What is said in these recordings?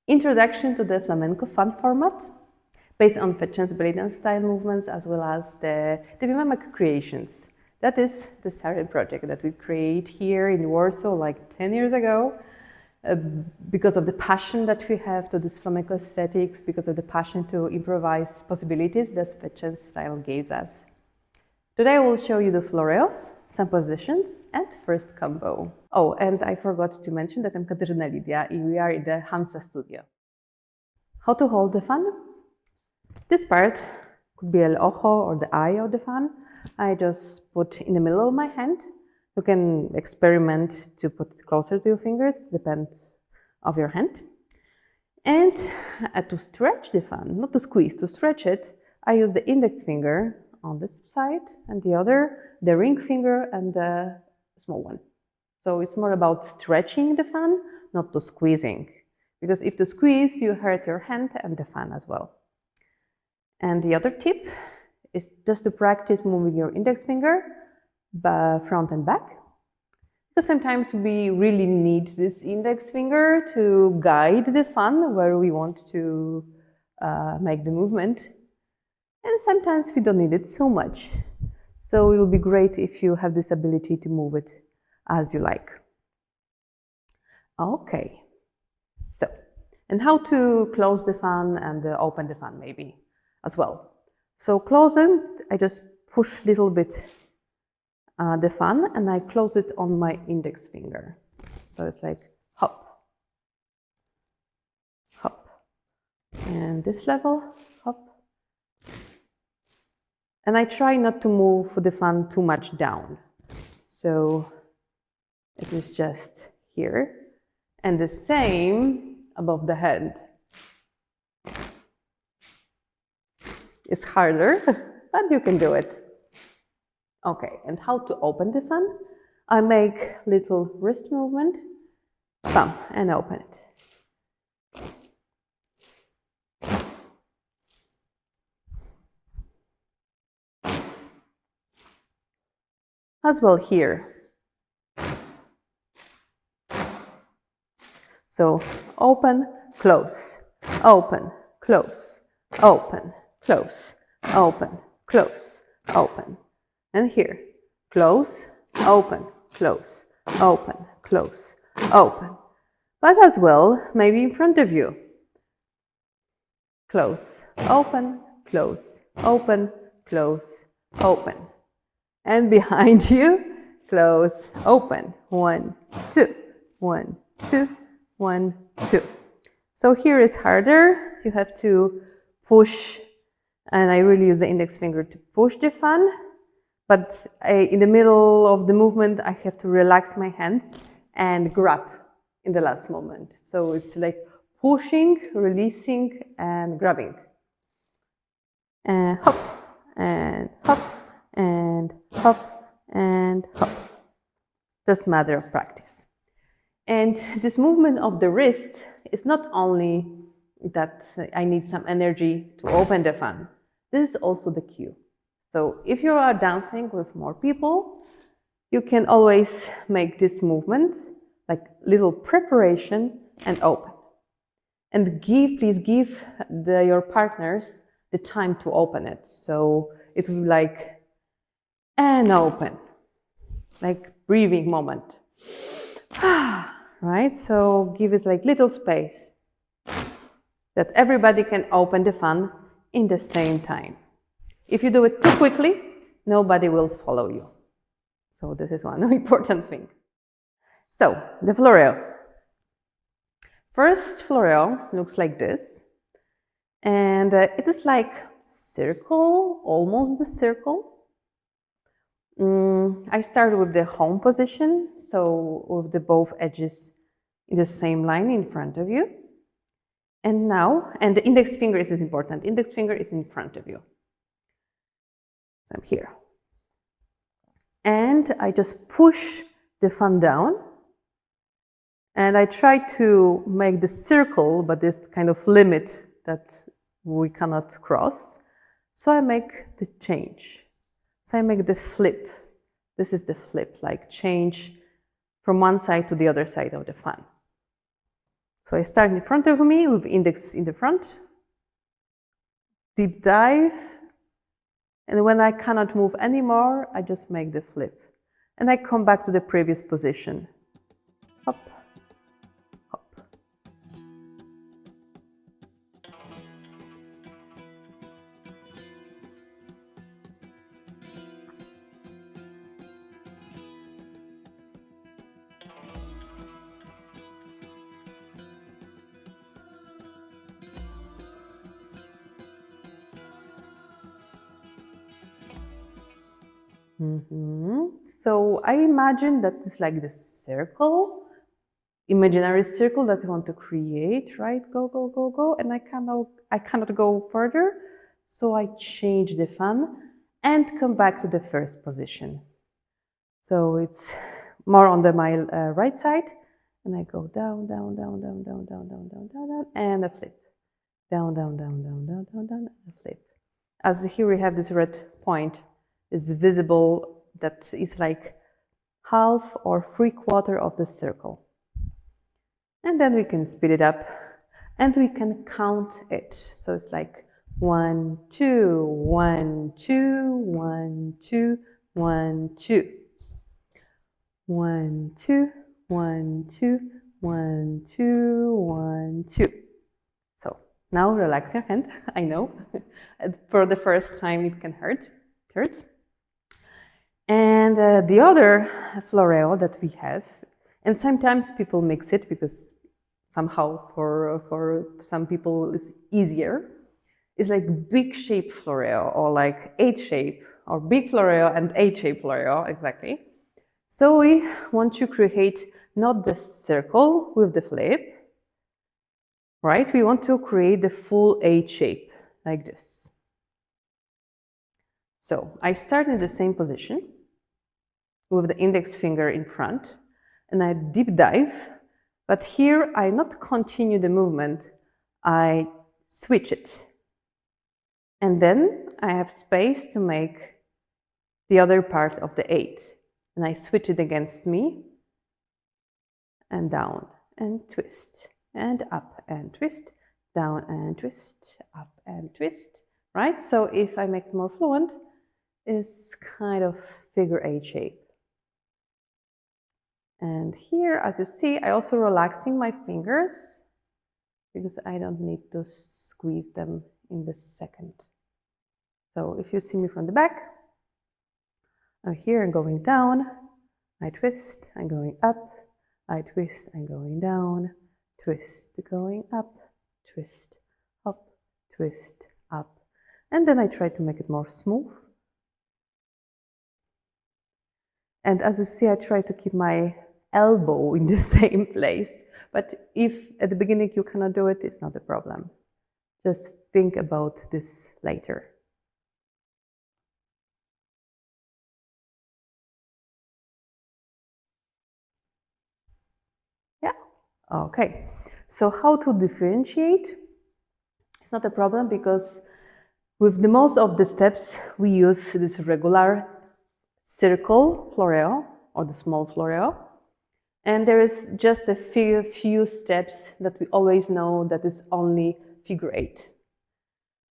introduction to the flamenco fan format based on bellydance style movements as well as the Devi Mamak creations. That is the Siren Project that we create here in Warsaw like 10 years ago because of the passion that we have to this flamenco aesthetics, because of the passion to improvise possibilities that bellydance style gives us. Today I will show you the floreos, some positions, and first combo. Oh, and I forgot to mention that I'm Katarzyna Lidia and we are in the Hamsa studio. How to hold the fan? This part could be el ojo or the eye of the fan. I just put in the middle of my hand. You can experiment to put it closer to your fingers, depends of your hand. And to stretch the fan, not to squeeze, to stretch it, I use the index finger on this side and the other, the ring finger and the small one. So it's more about stretching the fan, not to squeezing. Because if you squeeze, you hurt your hand and the fan as well. And the other tip is just to practice moving your index finger front and back. Because sometimes we really need this index finger to guide the fan where we want to make the movement. And sometimes we don't need it so much. So it will be great if you have this ability to move it as you like. Okay. So, and how to close the fan and open the fan maybe as well. So close it, I just push a little bit the fan and I close it on my index finger. So it's like hop, hop. And this level, hop. And I try not to move the fan too much down. So it is just here. And the same above the head. It's harder, but you can do it. Okay, and how to open the fan? I make little wrist movement, bam, and open it. As well here. So open, close, open, close, open, close, open, close, open. And here, close, open, close, open, close, open. But as well, maybe in front of you. Close, open, close, open, close, open. And behind you, close, open. 1, 2, 1, 2, 1, 2. So here is harder. You have to push, and I really use the index finger to push the fan. But in the middle of the movement, I have to relax my hands and grab in the last moment. So it's like pushing, releasing, and grabbing. And hop, and hop, and hop, and hop. Just a matter of practice. And this movement of the wrist is not only that I need some energy to open the fan. This is also the cue. So if you are dancing with more people, you can always make this movement, like little preparation and open. And please give your partners the time to open it. So it will be like, and open, like breathing moment. Right? So give it like little space that everybody can open the fan in the same time. If you do it too quickly, nobody will follow you. So this is one important thing. So, the floreos. First floreo looks like this. And it is like circle, almost the circle. I start with the home position, so with the both edges in the same line in front of you. And now, and the index finger is important. Index finger is in front of you. I'm here. And I just push the fan down. And I try to make the circle, but this kind of limit that we cannot cross. So I make the change. So I make the flip. This is the flip, like change from one side to the other side of the fan. So I start in front of me with index in the front, deep dive, and when I cannot move anymore, I just make the flip. And I come back to the previous position. Hop, hop. So I imagine that it's like the circle, imaginary circle that I want to create, right? Go, go, go, go, and I cannot go further, so I change the fan and come back to the first position. So it's more on my right side, and I go down, down, down, down, down, down, down, down, down, down, and a flip. Down, down, down, down, down, down, down, and a flip. As here we have this red point, it's visible that is like half or 3/4 of the circle. And then we can speed it up and we can count it. So it's like 1, 2, 1, 2, 1, 2, 1, 2. 1, 2, 1, 2, 1, 2, 1, 2. So now relax your hand. I know for the first time it can hurt. It hurts. And the other floreo that we have, and sometimes people mix it because somehow for some people it's easier, is like big shape floreo or like 8 shape or big floreo and 8 shape floreo, exactly. So we want to create not the circle with the flip, right? We want to create the full 8 shape like this. So I start in the same position with the index finger in front and I deep dive, but here I not continue the movement, I switch it. And then I have space to make the other part of the 8. And I switch it against me and down and twist and up and twist, down and twist, up and twist, right? So if I make it more fluent, it's kind of figure 8 shape. And here, as you see, I also relaxing my fingers because I don't need to squeeze them in the second. So if you see me from the back, I'm here and going down, I twist, I'm going up, I twist, I'm going down, twist, going up, twist, up, twist, up. And then I try to make it more smooth. And as you see, I try to keep my elbow in the same place. But if at the beginning you cannot do it, it's not a problem. Just think about this later. Yeah, okay. So how to differentiate? It's not a problem because with the most of the steps, we use this regular circle floreo or the small floreo. And there is just a few steps that we always know that is only figure 8.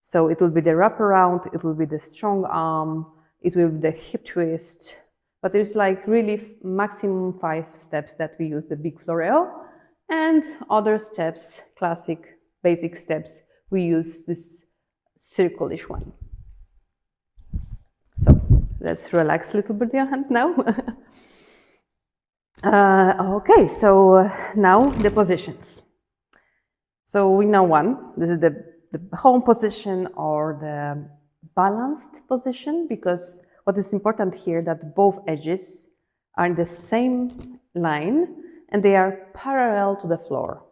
So it will be the wraparound, it will be the strong arm, it will be the hip twist. But there's like really maximum 5 steps that we use the big floreo. And other steps, classic basic steps, we use this circle-ish one. So let's relax a little bit your hand now. Okay, so now the positions. So we know one. This is the home position or the balanced position, because what is important here that both edges are in the same line and they are parallel to the floor.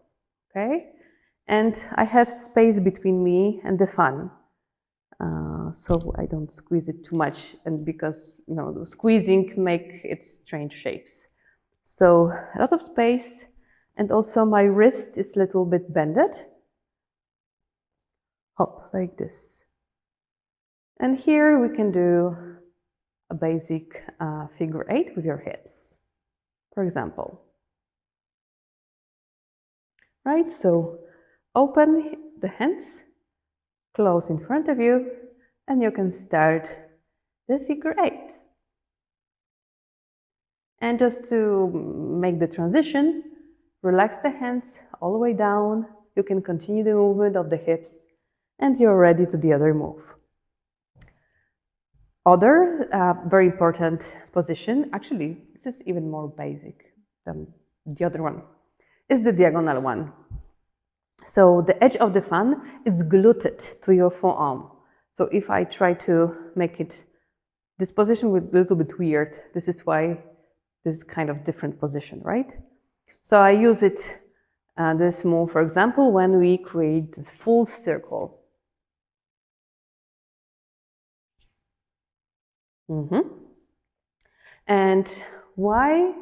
Okay, and I have space between me and the fan. So I don't squeeze it too much, and because the squeezing make it strange shapes. So a lot of space, and also my wrist is a little bit bended. Hop, like this. And here we can do a basic figure 8 with your hips, for example. right? So open the hands, close in front of you, and you can start the figure 8. And just to make the transition, relax the hands all the way down. You can continue the movement of the hips, and you're ready to the other move. Other very important position, actually, this is even more basic than the other one, is the diagonal one. So the edge of the fan is glued to your forearm. So if I try to make it, this position will be a little bit weird. This is why this kind of different position, right? So I use it, this move, for example, when we create this full circle. And why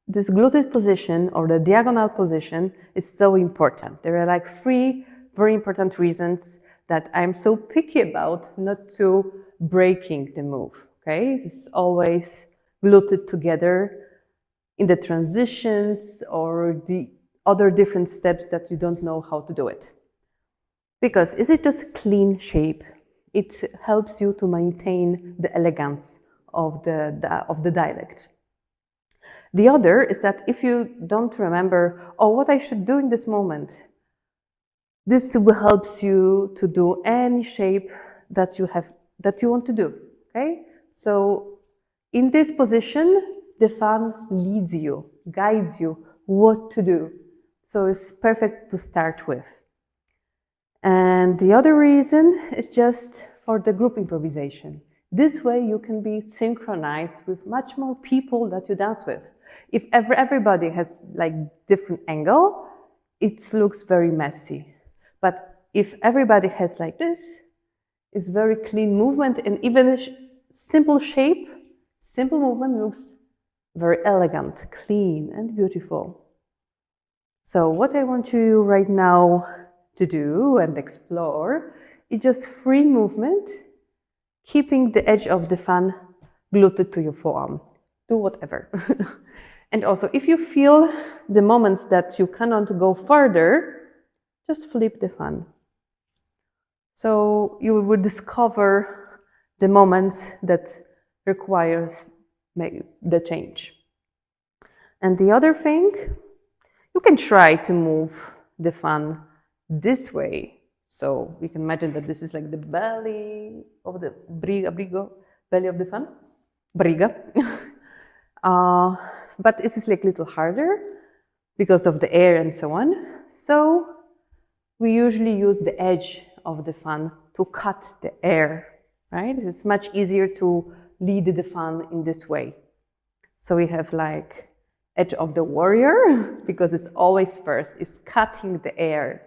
this glued position or the diagonal position is so important? There are like 3 very important reasons that I'm so picky about not to breaking the move, okay? It's always glued together in the transitions or the other different steps that you don't know how to do it. Because is it just clean shape? It helps you to maintain the elegance of the dialect. The other is that if you don't remember, oh, what I should do in this moment, this helps you to do any shape that you want to do, okay? So in this position, the fan leads you, guides you what to do. So it's perfect to start with. And the other reason is just for the group improvisation. This way you can be synchronized with much more people that you dance with. If everybody has like different angle, it looks very messy. But if everybody has like this, it's very clean movement, and even a simple shape, simple movement looks very elegant, clean, and beautiful. So what I want you right now to do and explore is just free movement, keeping the edge of the fan glued to your forearm. Do whatever. And also, if you feel the moments that you cannot go further, just flip the fan. So you will discover the moments that requires the change. And the other thing, you can try to move the fan this way. So we can imagine that this is like the belly of the belly of the fan, briga. But this is like a little harder because of the air and so on. So we usually use the edge of the fan to cut the air, right? It's much easier to lead the fan in this way. So we have like edge of the warrior, because it's always first, it's cutting the air.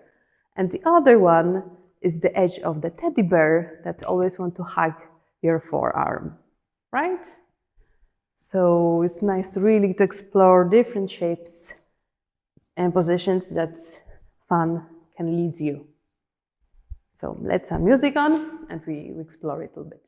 And the other one is the edge of the teddy bear that always want to hug your forearm, right? So it's nice really to explore different shapes and positions that fun can lead you. So let's have music on and we explore it a little bit.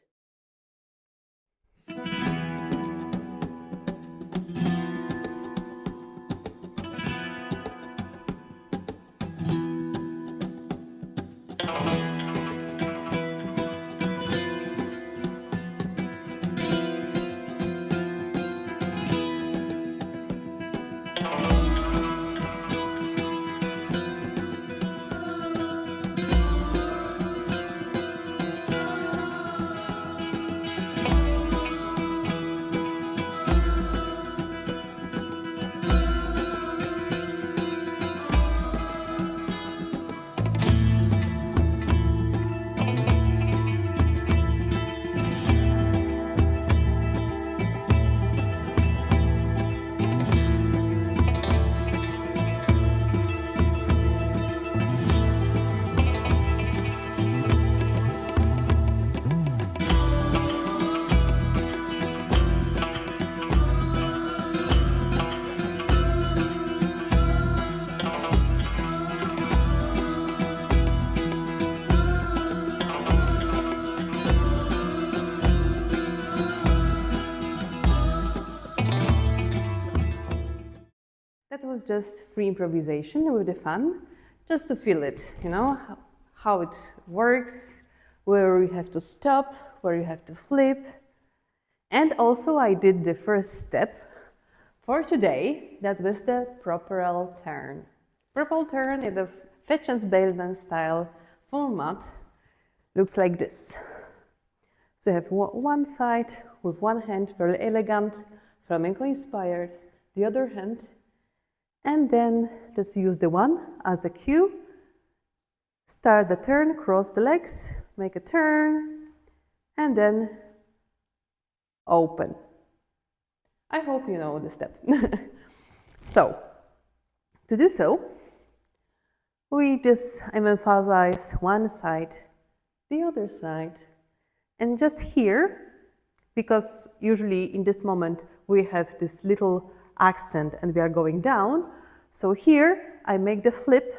just free improvisation with the fan, just to feel it, you know, how it works, where you have to stop, where you have to flip. And also I did the first step for today, that was the propel turn. Propel turn in the bellydance style format looks like this. So you have one side with one hand, very elegant, flamenco inspired, the other hand, and then just use the one as a cue. Start the turn, cross the legs, make a turn, and then open. I hope you know the step. So, to do so, we just emphasize one side, the other side, and just here, because usually in this moment we have this little accent and we are going down, so here I make the flip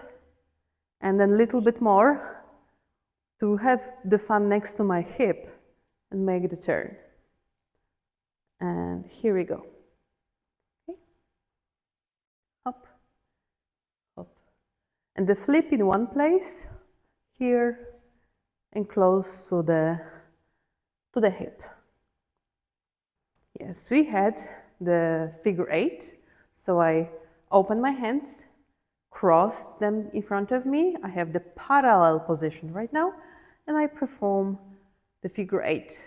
and then a little bit more to have the fan next to my hip and make the turn. And here we go. Okay. Up, up. And the flip in one place, here, and close to the hip. Yes, we had the figure 8. So I open my hands, cross them in front of me. I have the parallel position right now, and I perform the figure 8.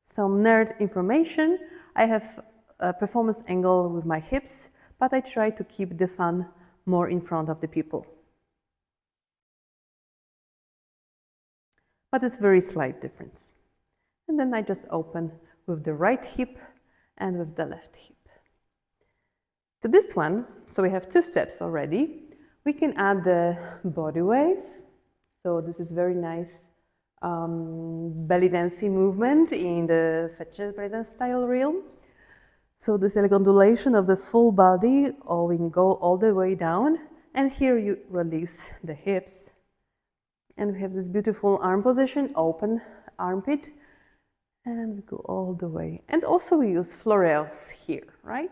Some nerd information. I have a performance angle with my hips, but I try to keep the fan more in front of the people. But it's very slight difference. And then I just open with the right hip and with the left hip. To this one, so we have 2 steps already. We can add the body wave. So this is very nice belly dancing movement in the FCBD Style realm. So this elegant undulation of the full body, or we can go all the way down, and here you release the hips. And we have this beautiful arm position, open armpit, and we go all the way. And also we use floreos here, right?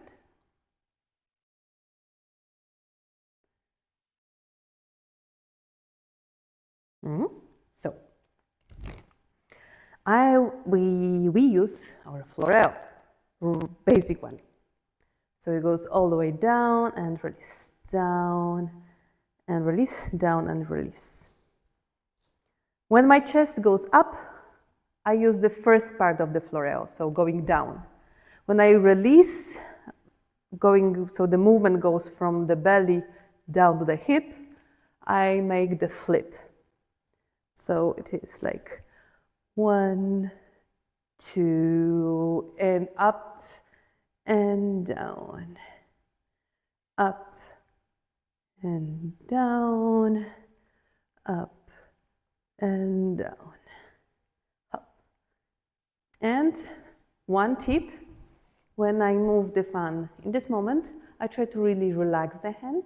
So we use our floreo, basic one. So it goes all the way down and release, down and release, down and release. When my chest goes up, I use the first part of the floreo, so going down. When I release, so the movement goes from the belly down to the hip, I make the flip. So it is like 1, 2, and up and down, up and down, up and down, up. And one tip, when I move the fan in this moment, I try to really relax the hand,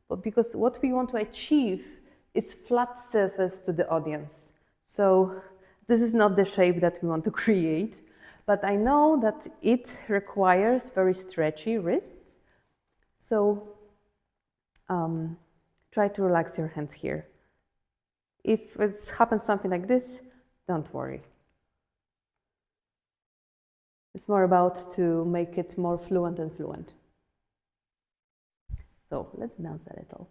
but because what we want to achieve is flat surface to the audience. So this is not the shape that we want to create, but I know that it requires very stretchy wrists. So try to relax your hands here. If it happens something like this, don't worry. It's more about to make it more fluent and fluent. So let's dance a little.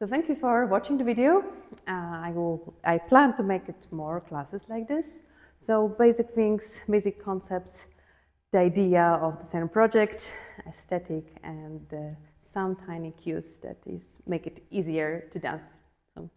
So thank you for watching the video. I plan to make it more classes like this. So basic things, basic concepts, the idea of the Siren project, aesthetic, and some tiny cues that make it easier to dance. So